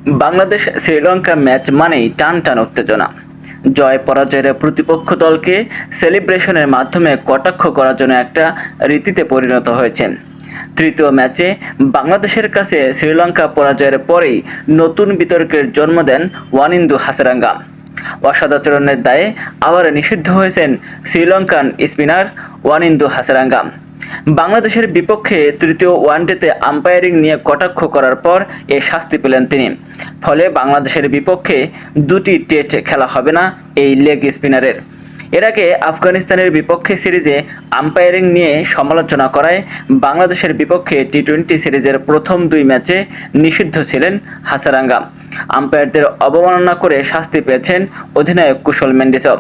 Bangladesh Sri Lanka match মানেই টান টান উত্তেজনা। জয় পরাজয়ের প্রতিপক্ষ দলকে সেলিব্রেশনের মাধ্যমে কটাক্ষ করার জন্য একটা রীতিতে পরিণত হয়েছে। তৃতীয় ম্যাচে বাংলাদেশের কাছে শ্রীলঙ্কা পরাজয়ের পরেই নতুন বিতর্কের জন্ম দেন ওয়ানিন্দু হাসারাঙ্গা। অসদাচরণের দায়ে আবার নিষিদ্ধ হয়েছেন শ্রীলঙ্কান স্পিনার ওয়ানিন্দু হাসারাঙ্গা। বাংলাদেশের বিপক্ষে তৃতীয় ওয়ানডেতে আম্পায়ারিং নিয়ে কটাক্ষ করার পর এ শাস্তি পেলেন তিনি। ফলে বাংলাদেশের বিপক্ষে দুটি টেস্ট খেলা হবে না এই লেগ স্পিনারের। এর আগে আফগানিস্তানের বিপক্ষে সিরিজে আম্পায়ারিং নিয়ে সমালোচনা করায় বাংলাদেশের বিপক্ষে টি-20 সিরিজের প্রথম দুই ম্যাচে নিষিদ্ধ ছিলেন হাসারাঙ্গা। আম্পায়ারদের অবমাননা করে শাস্তি পেয়েছেন অধিনায়ক কুশল মেন্ডিসও।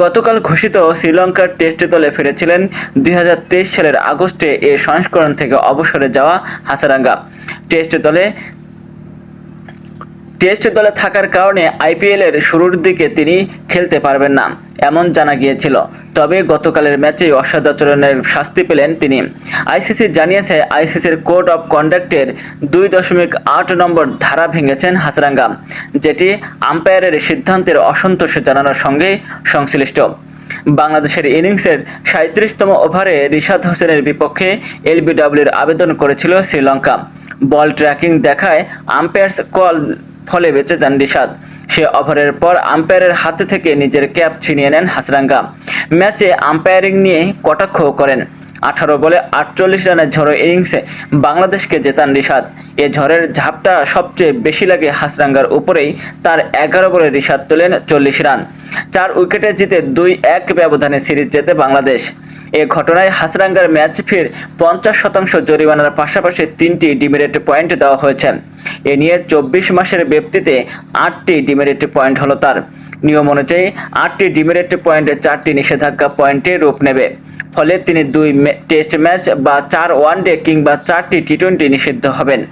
গতকাল ঘোষিত শ্রীলঙ্কার টেস্ট দলে ফিরেছিলেন 2023 সালের আগস্টে এ সংস্করণ থেকে অবসরে যাওয়া হাসারাঙ্গা। টেস্ট দলে থাকার কারণে আইপিএলের শুরুর দিকে তিনি খেলতে পারবেন না এমন জানা গিয়েছিল। তবে গতকালের ম্যাচে অসদাচরণের শাস্তি পেলেন তিনি। আইসিসি জানিয়েছে, আইসিসির কোড অফ কন্ডাক্টের 2.8 নম্বর ধারা ভেঙেছেন হাসারাঙ্গা, যেটি আম্পায়ারের সিদ্ধান্তের অসন্তোষ জানানোর সঙ্গে সংশ্লিষ্ট। বাংলাদেশের ইনিংসের 37তম ওভারে রিশাদ হোসেনের বিপক্ষে এলবিডব্লিউর আবেদন করেছিল শ্রীলঙ্কা। বল ট্র্যাকিং দেখায় আম্পায়ার্স কল ফলে বেঁচে যান রিশাদ। সে ওভারের পর আম্পায়ারের হাতে থেকে নিজের ক্যাপ ছিনিয়ে নেন হাসারাঙ্গা। ম্যাচে আম্পায়ারিং নিয়ে কটাক্ষ করেন। 18 বলে 48 রানের ঝড়ো ইনিংসে বাংলাদেশকে জেতান রিশাদ। এ ঝড়ের ঝাপটা সবচেয়ে বেশি লাগে হাসারাঙ্গার উপরেই। তার 11 বলে রিশাদ তোলেন 40 রান। 4 উইকেটে জিতে 2-1 ব্যবধানে সিরিজ জেতে বাংলাদেশ। এ ঘটনায় হাসারাঙ্গার ম্যাচ ফির 50% জরিমানার পাশাপাশি 3টি ডিমেরিট পয়েন্ট দেওয়া হয়েছে। এ নিয়ে 24 মাসের ব্যপ্তিতে 8টি ডিমেরিট পয়েন্ট হলো তার। নিয়ম অনুযায়ী 8টি ডিমেরিট পয়েন্টে 4টি নিষেধাজ্ঞা পয়েন্টে রূপ নেবে। ফলে তিনি 2 টেস্ট ম্যাচ বা 4 ওয়ানডে কিংবা 4টি টি-20 নিষিদ্ধ হবেন।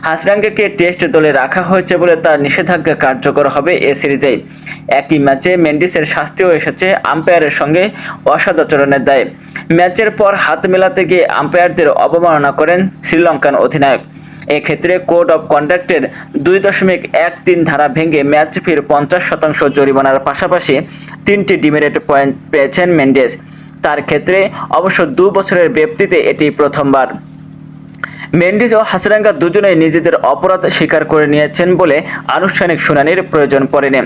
হাসারাঙ্গাকে টেস্ট দলে রাখা হয়েছে বলে তার নিষেধাজ্ঞা কার্যকর হবে এ সিরিজে। একই ম্যাচে মেন্ডিসের শাস্তিও এসেছে আম্পায়ারের সঙ্গে অসদাচরণের দায়ে। ম্যাচের পর হাত মেলাতে গিয়ে আম্পায়ারদের অবমাননা করেন শ্রীলঙ্কান অধিনায়ক। এক্ষেত্রে কোড অফ কন্ডাক্টের 2.13 ধারা ভেঙে ম্যাচ ফির 50% জরিমানার পাশাপাশি 3টি ডিমেরিট পয়েন্ট পেয়েছেন মেন্ডিস। তার ক্ষেত্রে অবশ্য 2 বছরের ব্যপ্তিতে এটি প্রথমবার। মেন্ডিস ও হাসারাঙ্গা দুজনেই নিজেদের অপরাধ স্বীকার করে নিয়েছেন বলে আনুষ্ঠানিক শুনানির প্রয়োজন পড়েনি।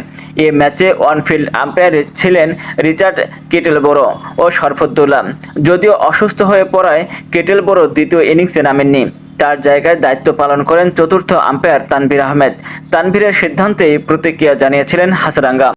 এ ম্যাচে অনফিল্ড আম্পায়ার ছিলেন রিচার্ড কেটেলবরো ও শরফুদ্দৌলা। যদিও অসুস্থ হয়ে পড়ায় কেটেলবরো দ্বিতীয় ইনিংসে নামেননি। তার জায়গায় দায়িত্ব পালন করেন চতুর্থ আম্পায়ার তানভীর আহমেদ। তানভীরের সিদ্ধান্তে প্রতিক্রিয়া জানিয়েছিলেন হাসারাঙ্গা।